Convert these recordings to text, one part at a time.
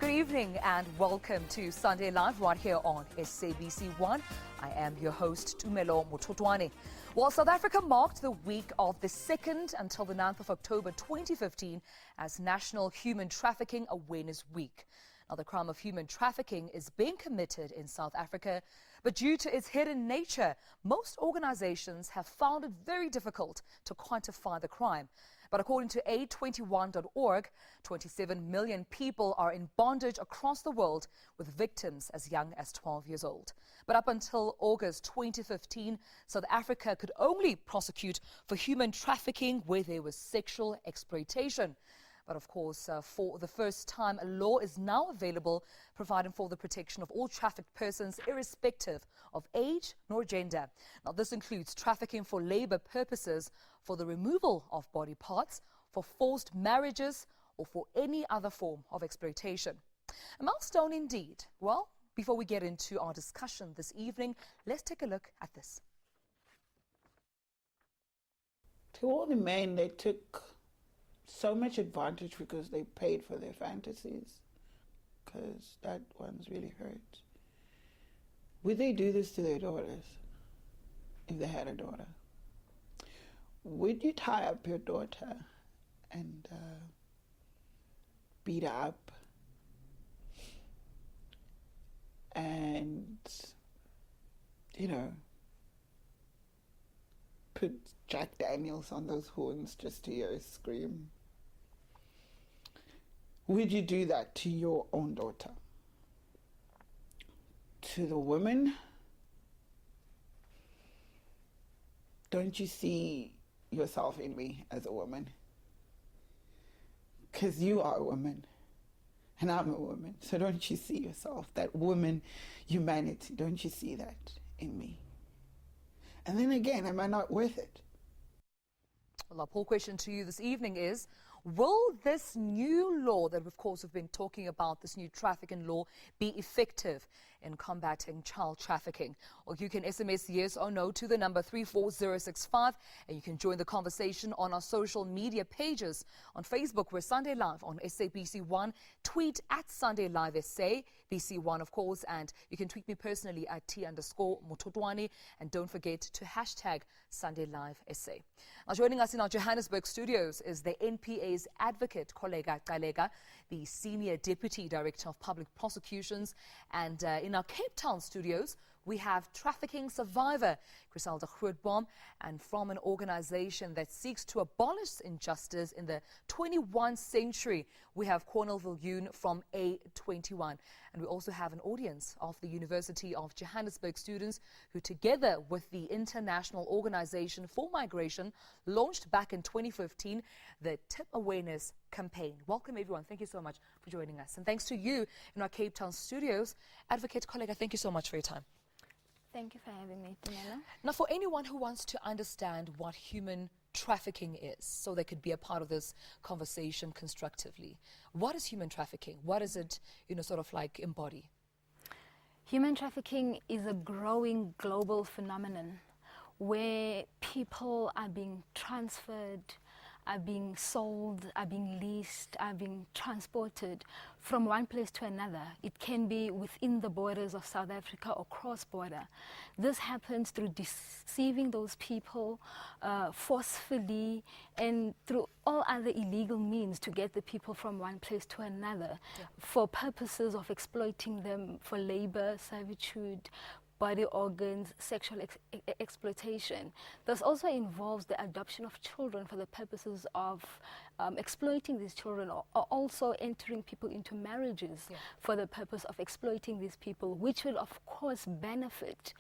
Good evening and welcome to Sunday Live right here on SABC 1. I am your host, Tumelo Mototwane. Well, South Africa marked the week of the 2nd until the 9th of October 2015 as National Human Trafficking Awareness Week. Now, the crime of human trafficking is being committed in South Africa, but due to its hidden nature, most organizations have found it very difficult to quantify the crime. But according to aid21.org, 27 million people are in bondage across the world, with victims as young as 12 years old. But up until August 2015, South Africa could only prosecute for human trafficking where there was sexual exploitation. But of course, for the first time, a law is now available providing for the protection of all trafficked persons irrespective of age nor gender. Now, this includes trafficking for labor purposes, for the removal of body parts, for forced marriages, or for any other form of exploitation. A milestone indeed. Well, before we get into our discussion this evening, let's take a look at this. To all the men, they took so much advantage because they paid for their fantasies, because that one's really hurt. Would they do this to their daughters if they had a daughter? Would you tie up your daughter and beat her up and, put Jack Daniels on those horns just to hear her scream? Would you do that to your own daughter? To the woman? Don't you see yourself in me as a woman? Because you are a woman and I'm a woman. So don't you see yourself, that woman humanity? Don't you see that in me? And then again, am I not worth it? Well, our poll question to you this evening is, will this new law that, of course, we've been talking about, this new trafficking law, be effective in combating child trafficking? Or you can SMS yes or no to the number 34065, and you can join the conversation on our social media pages. On Facebook, we're Sunday Live on SABC 1. Tweet at Sunday Live SA, BC1, of course, and you can tweet me personally at T_Mototwane, and don't forget to hashtag Sunday Live SA. Now, joining us in our Johannesburg studios is the NPA's advocate, Kollega Kalega, the Senior Deputy Director of Public Prosecutions. And in our Cape Town studios, we have trafficking survivor Griselda Grootboom, and from an organization that seeks to abolish injustice in the 21st century, we have Cornel Viljoen from A21. And we also have an audience of the University of Johannesburg students who, together with the International Organization for Migration, launched back in 2015 the Tip Awareness campaign. Welcome, everyone. Thank you so much for joining us. And thanks to you in our Cape Town studios. Advocate Kollega, thank you so much for your time. Thank you for having me, Tumelo. Now, for anyone who wants to understand what human trafficking is, so they could be a part of this conversation constructively, what is human trafficking? What does it, sort of like embody? Human trafficking is a growing global phenomenon where people are being transferred, are being sold, are being leased, are being transported from one place to another. It can be within the borders of South Africa or cross-border. This happens through deceiving those people forcefully and through all other illegal means to get the people from one place to another, for purposes of exploiting them for labor, servitude, body organs, sexual exploitation. This also involves the adoption of children for the purposes of exploiting these children, or also entering people into marriages for the purpose of exploiting these people, which will of course benefit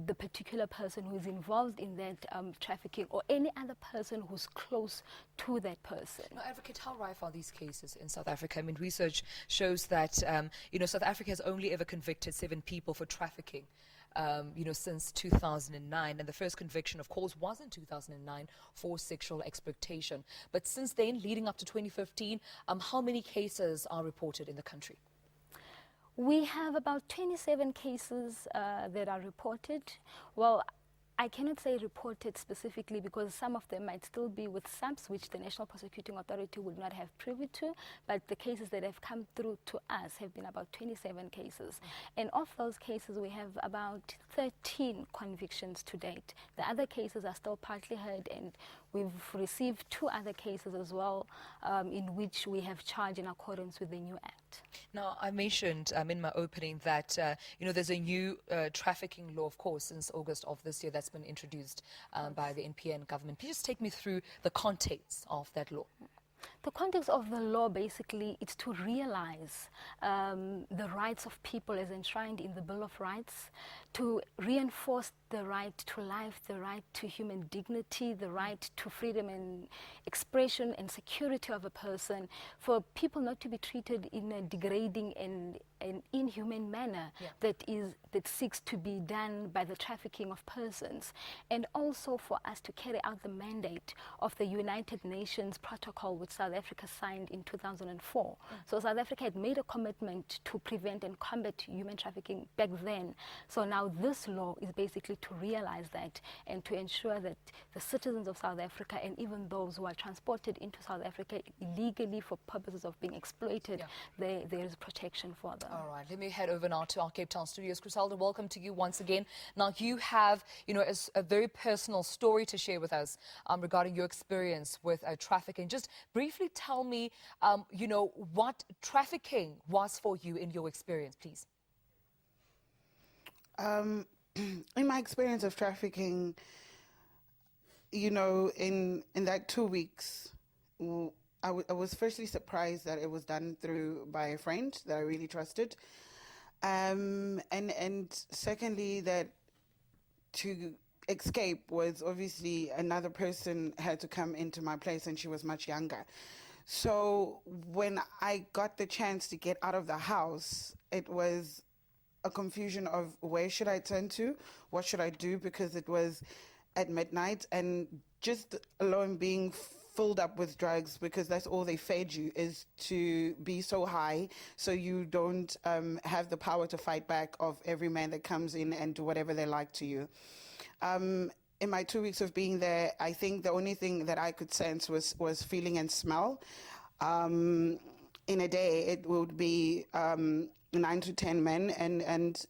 the particular person who is involved in that trafficking, or any other person who's close to that person. Now, Advocate, how rife are these cases in South Africa? I mean, research shows that South Africa has only ever convicted 7 people for trafficking. Since 2009, and the first conviction, of course, was in 2009 for sexual exploitation. But since then, leading up to 2015, how many cases are reported in the country? We have about 27 cases that are reported. Well, I cannot say reported specifically because some of them might still be with SABC, which the National Prosecuting Authority would not have privy to, but the cases that have come through to us have been about 27 cases. And of those cases, we have about 13 convictions to date. The other cases are still partly heard, and we've received 2 other cases as well in which we have charged in accordance with the new Act. Now, I mentioned in my opening that, there's a new trafficking law, of course, since August of this year that's been introduced by the NPN government. Please just take me through the context of that law. The context of the law basically is to realize the rights of people as enshrined in the Bill of Rights, to reinforce the right to life, the right to human dignity, the right to freedom and expression and security of a person, for people not to be treated in a degrading and an inhumane manner that seeks to be done by the trafficking of persons, and also for us to carry out the mandate of the United Nations protocol which South Africa signed in 2004. So South Africa had made a commitment to prevent and combat human trafficking back then. So now this law is basically to realize that and to ensure that the citizens of South Africa and even those who are transported into South Africa illegally for purposes of being exploited, there is protection for them. All right, let me head over now to our Cape Town studios. Griselda, welcome to you once again. Now, you have, a very personal story to share with us regarding your experience with trafficking. Just briefly tell me, what trafficking was for you in your experience, please. In my experience of trafficking, in that 2 weeks, I was firstly surprised that it was done by a friend that I really trusted. And secondly, that to escape was obviously another person had to come into my place, and she was much younger. So when I got the chance to get out of the house, it was a confusion of where should I turn to, what should I do, because it was at midnight, and just alone being filled up with drugs, because that's all they fed you, is to be so high so you don't have the power to fight back of every man that comes in and do whatever they like to you. In my 2 weeks of being there, I think the only thing that I could sense was feeling and smell. In a day, it would be 9 to 10 men, and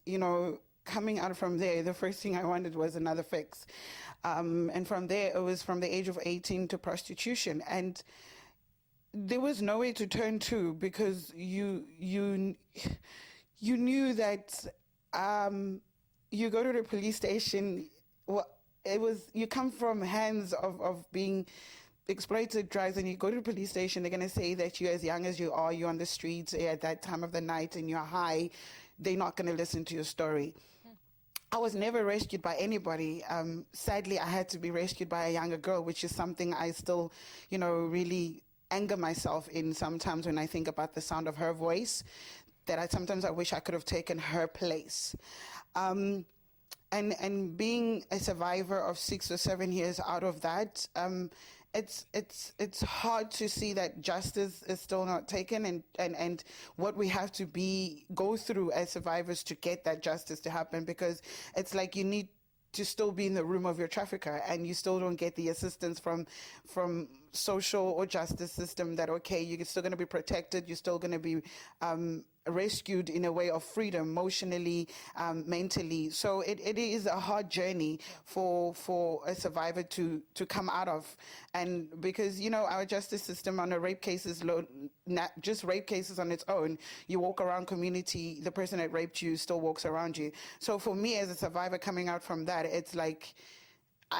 coming out from there, the first thing I wanted was another fix. And from there, it was from the age of 18 to prostitution. And there was no way to turn to, because you knew that you go to the police station, you come from hands of being exploited drugs, and you go to the police station, they're going to say that you're as young as you are, you're on the streets at that time of the night and you're high. They're not going to listen to your story. I was never rescued by anybody. Sadly, I had to be rescued by a younger girl, which is something I still, really anger myself in sometimes when I think about the sound of her voice, that sometimes I wish I could have taken her place. And being a survivor of 6 or 7 years out of that, it's hard to see that justice is still not taken, and what we have to go through as survivors to get that justice to happen, because it's like you need to still be in the room of your trafficker, and you still don't get the assistance from social or justice system that, okay, you're still going to be protected, you're still going to be rescued in a way of freedom, emotionally, mentally. So it is a hard journey for a survivor to come out of. And because, our justice system on a rape cases, not just rape cases on its own, you walk around community, the person that raped you still walks around you. So for me as a survivor coming out from that, it's like,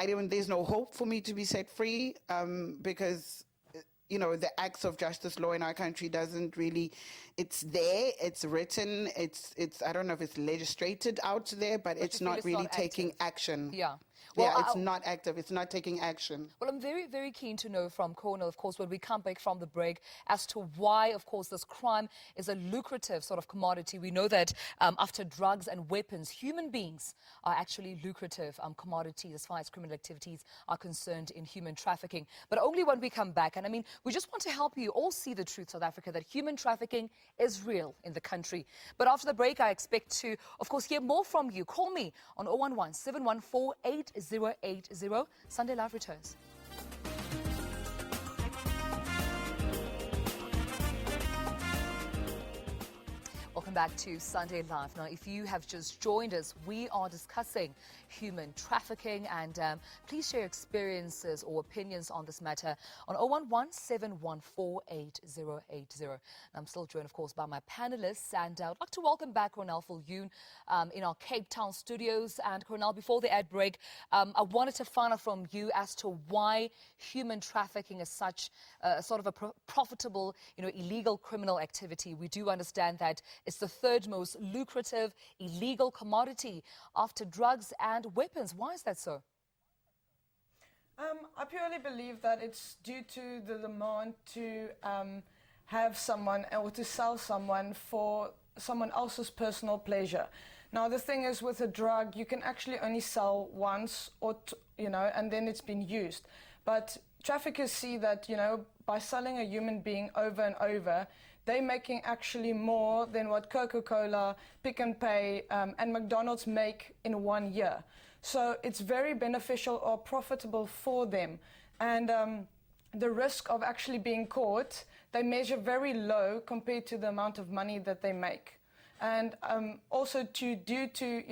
there's no hope for me to be set free, because the acts of justice law in our country doesn't really, it's there, it's written, it's I don't know if it's legislated out there, but it's not really taking action. Yeah. Well, it's not active. It's not taking action. Well, I'm very, very keen to know from Cornel, of course, when we come back from the break, as to why, of course, this crime is a lucrative sort of commodity. We know that after drugs and weapons, human beings are actually lucrative commodities as far as criminal activities are concerned in human trafficking. But only when we come back. And we just want to help you all see the truth, South Africa, that human trafficking is real in the country. But after the break, I expect to, of course, hear more from you. Call me on 011-714-80 080. Sunday Live returns. Welcome back to Sunday Live. Now, if you have just joined us, we are discussing human trafficking, and please share experiences or opinions on this matter on 011-714-8080. I'm still joined, of course, by my panelists, and I'd like to welcome back Cornel Viljoen in our Cape Town studios. And Cornel, before the ad break, I wanted to find out from you as to why human trafficking is such sort of a profitable, illegal criminal activity. We do understand that it's the third most lucrative illegal commodity after drugs and weapons. Why is that so? I purely believe that it's due to the demand to have someone or to sell someone for someone else's personal pleasure. Now, the thing is, with a drug, you can actually only sell once or, and then it's been used. But traffickers see that, by selling a human being over and over, they're making actually more than what Coca-Cola, Pick n Pay, and McDonald's make in 1 year. So it's very beneficial or profitable for them. And the risk of actually being caught, they measure very low compared to the amount of money that they make. And also due to,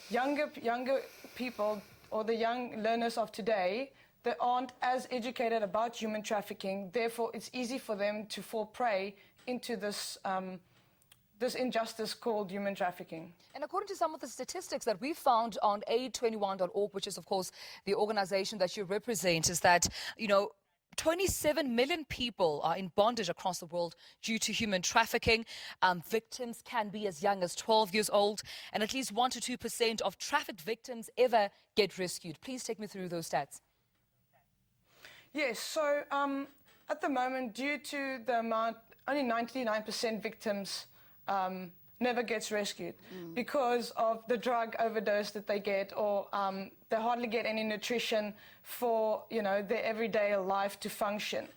younger people or the young learners of today, they aren't as educated about human trafficking. Therefore, it's easy for them to fall prey into this this injustice called human trafficking. And according to some of the statistics that we found on aid21.org, which is, of course, the organization that you represent, is that, 27 million people are in bondage across the world due to human trafficking. Victims can be as young as 12 years old, and at least 1 to 2% of trafficked victims ever get rescued. Please take me through those stats. Yes, so at the moment, due to the amount, only 99% victims never gets rescued because of the drug overdose that they get, or they hardly get any nutrition for, their everyday life to function.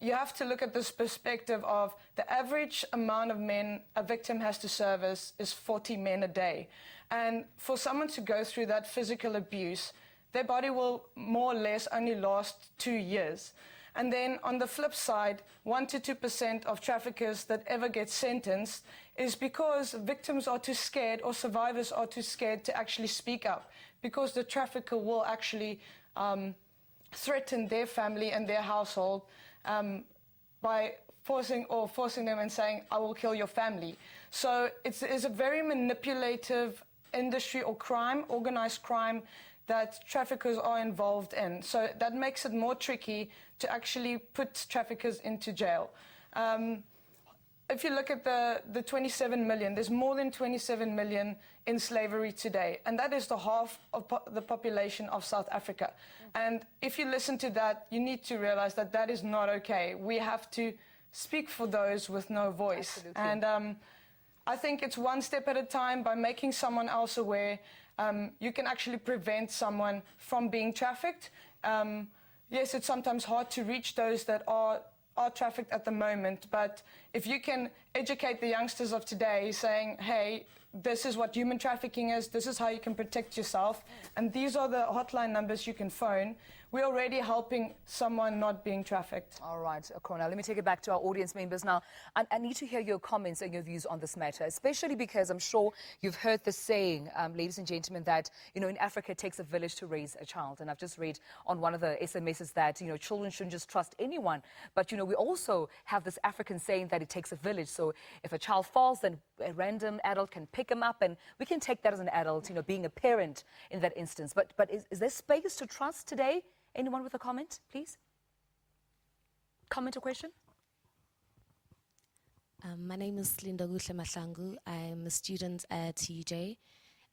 You have to look at this perspective of the average amount of men a victim has to service is 40 men a day. And for someone to go through that physical abuse, their body will more or less only last 2 years. And then on the flip side, 1 to 2% of traffickers that ever get sentenced is because victims are too scared or survivors are too scared to actually speak up, because the trafficker will actually threaten their family and their household by forcing them and saying, I will kill your family. So it's a very manipulative industry or crime, organized crime, that traffickers are involved in. So that makes it more tricky to actually put traffickers into jail. If you look at the 27 million, there's more than 27 million in slavery today, and that is the half of the population of South Africa. And if you listen to that, you need to realize that that is not okay. We have to speak for those with no voice. Absolutely. And I think it's one step at a time. By making someone else aware, you can actually prevent someone from being trafficked. Yes, it's sometimes hard to reach those that are trafficked at the moment, but if you can educate the youngsters of today saying, hey, this is what human trafficking is, this is how you can protect yourself, and these are the hotline numbers you can phone, we're already helping someone not being trafficked. All right, Cornel, let me take it back to our audience members now. I need to hear your comments and your views on this matter, especially because I'm sure you've heard the saying, ladies and gentlemen, that, in Africa it takes a village to raise a child. And I've just read on one of the SMSs that, children shouldn't just trust anyone. But, we also have this African saying that it takes a village. So if a child falls, then a random adult can pick him up, and we can take that as an adult, being a parent in that instance. But is there space to trust today? Anyone with a comment, please? Comment or question? My name is Linda Guhle Mahlangu. I'm a student at TUJ,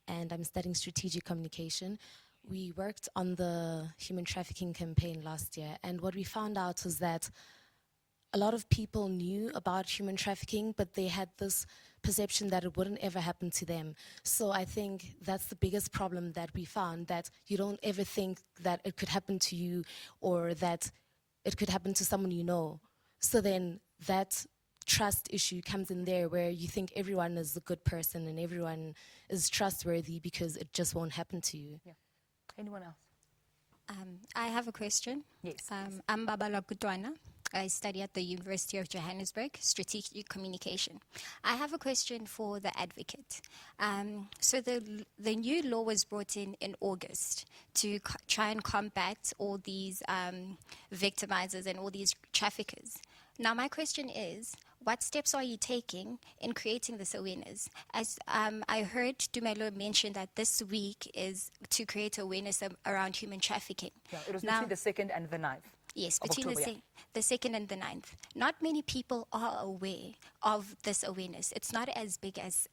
and I'm studying strategic communication. We worked on the human trafficking campaign last year, and what we found out was that a lot of people knew about human trafficking, but they had this perception that it wouldn't ever happen to them. So I think that's the biggest problem that we found, that you don't ever think that it could happen to you or that it could happen to someone you know. So then that trust issue comes in there, where you think everyone is a good person and everyone is trustworthy because it just won't happen to you. Yeah. Anyone else? I have a question. Yes. I'm Babala Kutwana. I study at the University of Johannesburg, Strategic Communication. I have a question for the advocate. So the new law was brought in August to try and combat all these victimizers and all these traffickers. Now, my question is, what steps are you taking in creating this awareness? As I heard Dumelo mention that this week is to create awareness around human trafficking. Yeah, it was between the 2nd and the 9th. Yes, between the 2nd and the 9th. Not many people are aware of this awareness. It's not as big as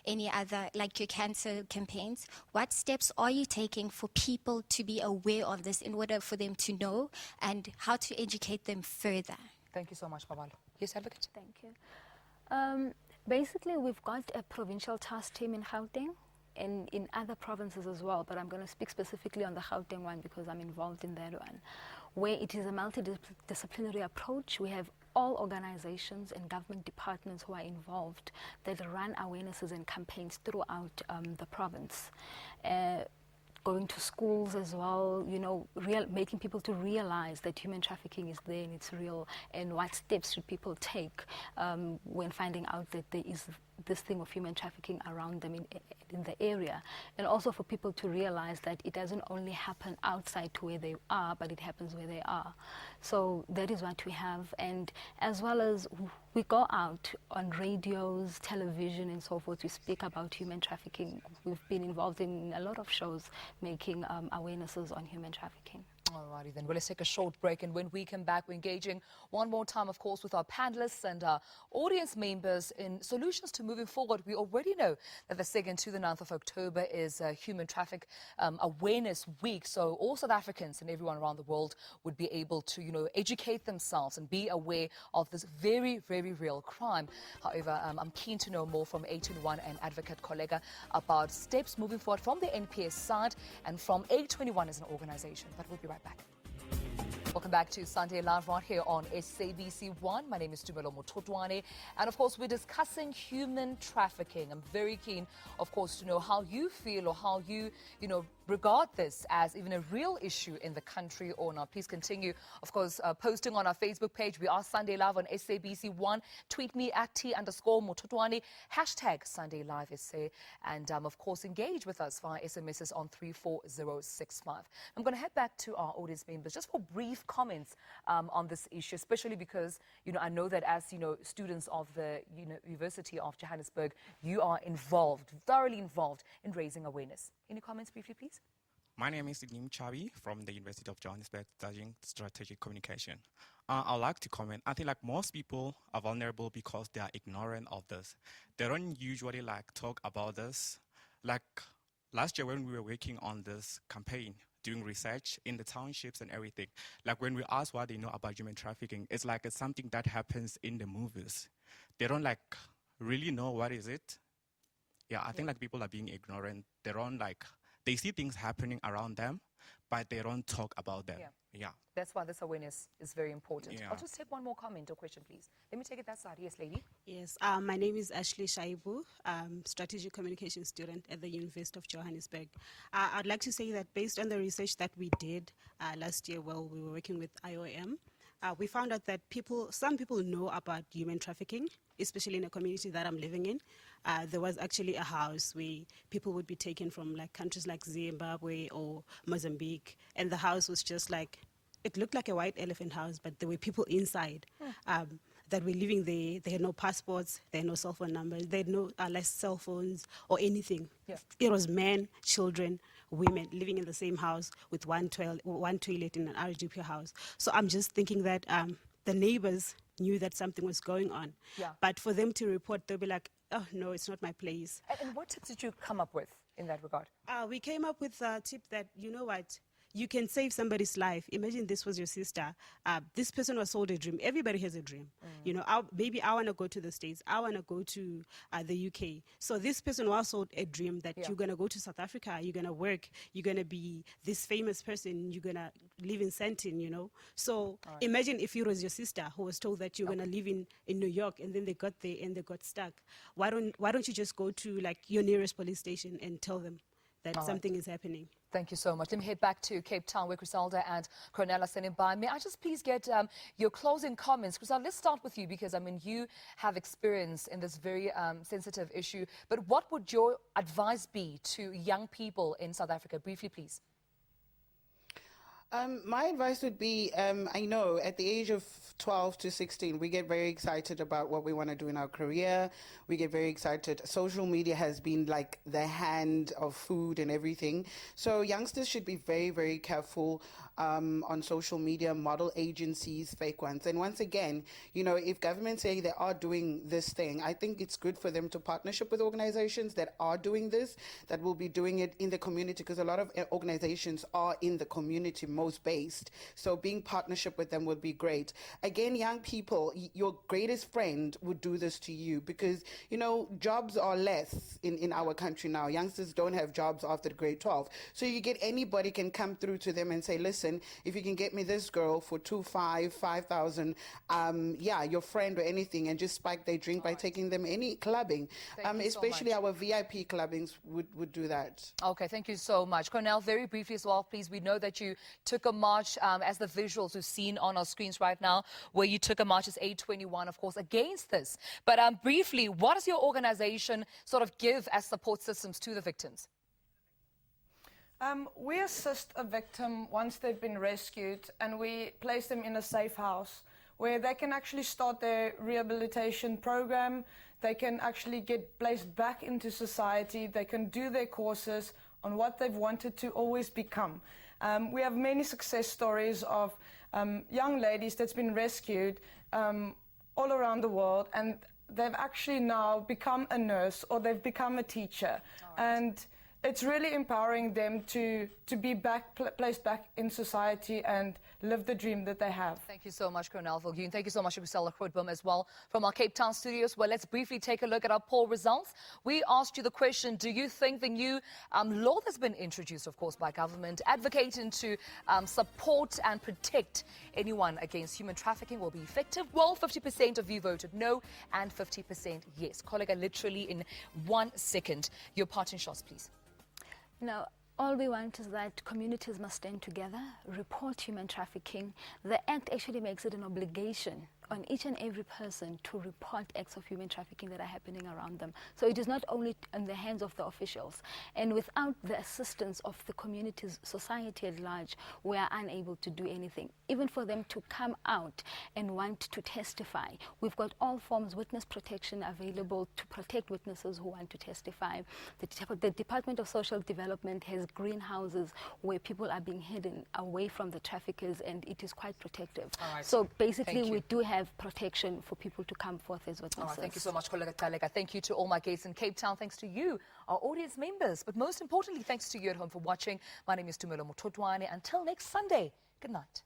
any other, like your cancer campaigns. What steps are you taking for people to be aware of this in order for them to know and how to educate them further? Thank you so much, Babalo. Yes, Advocate? Thank you. Basically, we've got a provincial task team in Gauteng and in other provinces as well, but I'm going to speak specifically on the Gauteng one because I'm involved in that one, where it is a multidisciplinary approach. We have all organizations and government departments who are involved that run awarenesses and campaigns throughout the province. Going to schools as well, you know, making people to realize that human trafficking is there and it's real, and what steps should people take when finding out that there is this thing of human trafficking around them in the area, and also for people to realize that it doesn't only happen outside to where they are, but it happens where they are. So that is what we have, and as well as we go out on radios, television and so forth, we speak about human trafficking. We've been involved in a lot of shows making awarenesses on human trafficking. Alrighty then, well, let's take a short break, and when we come back, we're engaging one more time, of course, with our panelists and our audience members in solutions to moving forward. We already know that the 2nd to the 9th of October is Human Traffic Awareness Week, so all South Africans and everyone around the world would be able to, you know, educate themselves and be aware of this very, very real crime. However, I'm keen to know more from A21 and Advocate Kollega about steps moving forward from the NPS side and from A21 as an organization, but we'll be right back. Welcome back to Sunday Live right here on SABC 1. My name is Dumelo Mototwane, and of course we're discussing human trafficking. I'm very keen, of course, to know how you feel or how you regard this as even a real issue in the country or not. Please continue, of course, posting on our Facebook page. We are Sunday Live on SABC 1. Tweet me at @T_Mototwane, #Sunday Live SA, and of course engage with us via SMSs on 34065. I'm going to head back to our audience members just for brief comments on this issue, especially because, I know that as, students of the University of Johannesburg, you are involved, thoroughly involved in raising awareness. Any comments briefly, please? My name is Nim Chabi from the University of Johannesburg, studying strategic communication. I'd like to comment. I think most people are vulnerable because they are ignorant of this. They don't usually talk about this. Last year when we were working on this campaign, doing research in the townships and everything, when we ask what they know about human trafficking, it's it's something that happens in the movies. They don't really know what is it. Yeah, I think people are being ignorant. They don't they see things happening around them, but they don't talk about them. Yeah. That's why this awareness is very important. Yeah. I'll just take one more comment or question, please. Let me take it that side. Yes, lady. Yes, my name is Ashley Shaibu, strategic communication student at the University of Johannesburg. I'd like to say that based on the research that we did last year while we were working with IOM, we found out that some people know about human trafficking, especially in the community that I'm living in. There was actually a house where people would be taken from countries like Zimbabwe or Mozambique, and the house was just it looked like a white elephant house, but there were people inside that were living there. They had no passports, they had no cell phone numbers, they had no less cell phones or anything. Yeah. It was men, children, women living in the same house with one toilet in an RGP house. So I'm just thinking that the neighbors knew that something was going on. Yeah. But for them to report, they'll be like, oh, no, it's not my place. And what tips did you come up with in that regard? We came up with a tip that, you know what, you can save somebody's life. Imagine this was your sister. This person was sold a dream. Everybody has a dream. Maybe I want to go to the States. I want to go to the UK. So this person was sold a dream that you're going to go to South Africa. You're going to work. You're going to be this famous person. You're going to live in Sandton, So imagine if it was your sister who was told that you're going to live in New York, and then they got there and they got stuck. Why don't you just go to your nearest police station and tell them that something is happening. Thank you so much. Let me head back to Cape Town where Griselda and Cornell are standing by. May I just please get your closing comments? Griselda, let's start with you because, I mean, you have experience in this very sensitive issue. But what would your advice be to young people in South Africa? Briefly, please. My advice would be, I know at the age of 12 to 16, we get very excited about what we want to do in our career. We get very excited. Social media has been like the hand of food and everything. So youngsters should be very, very careful on social media, model agencies, fake ones. And once again, you know, if governments say they are doing this thing, I think it's good for them to partnership with organizations that are doing this, that will be doing it in the community, because a lot of organizations are in the community most based. So being partnership with them would be great. Again, young people, your greatest friend would do this to you because, you know, jobs are less in our country now. Youngsters don't have jobs after grade 12. So you get anybody can come through to them and say, listen, if you can get me this girl for 5,000, yeah, your friend or anything, and just spike their drink by taking them any clubbing. Especially our VIP clubbings would do that. Okay, thank you so much. Cornell, very briefly as well, please. We know that you took a march, as the visuals we've seen on our screens right now, where you took a march as A21, of course, against this. But briefly, what does your organization sort of give as support systems to the victims? We assist a victim once they've been rescued, and we place them in a safe house where they can actually start their rehabilitation program. They can actually get placed back into society. They can do their courses on what they've wanted to always become. We have many success stories of young ladies that's been rescued all around the world, and they've actually now become a nurse or they've become a teacher. And it's really empowering them to be placed back in society and live the dream that they have. Thank you so much, Cornell Viljoen. Thank you so much, Priscilla Grootboom, as well, from our Cape Town studios. Well, let's briefly take a look at our poll results. We asked you the question, do you think the new law that's been introduced, of course, by government, advocating to support and protect anyone against human trafficking will be effective? Well, 50% of you voted no and 50% yes. Colleague, literally in 1 second. Your parting shots, please. Now, all we want is that communities must stand together, report human trafficking. The Act actually makes it an obligation on each and every person to report acts of human trafficking that are happening around them. So it is not only in the hands of the officials. And without the assistance of the communities, society at large, we are unable to do anything. Even for them to come out and want to testify. We've got all forms witness protection available to protect witnesses who want to testify. The Department of Social Development has greenhouses where people are being hidden away from the traffickers, and it is quite protective. Right. So basically we do have protection for people to come forth as witnesses. All right, thank you so much, Kollega Talega. Thank you to all my guests in Cape Town. Thanks to you, our audience members. But most importantly, thanks to you at home for watching. My name is Tumelo Mototwane. Until next Sunday, good night.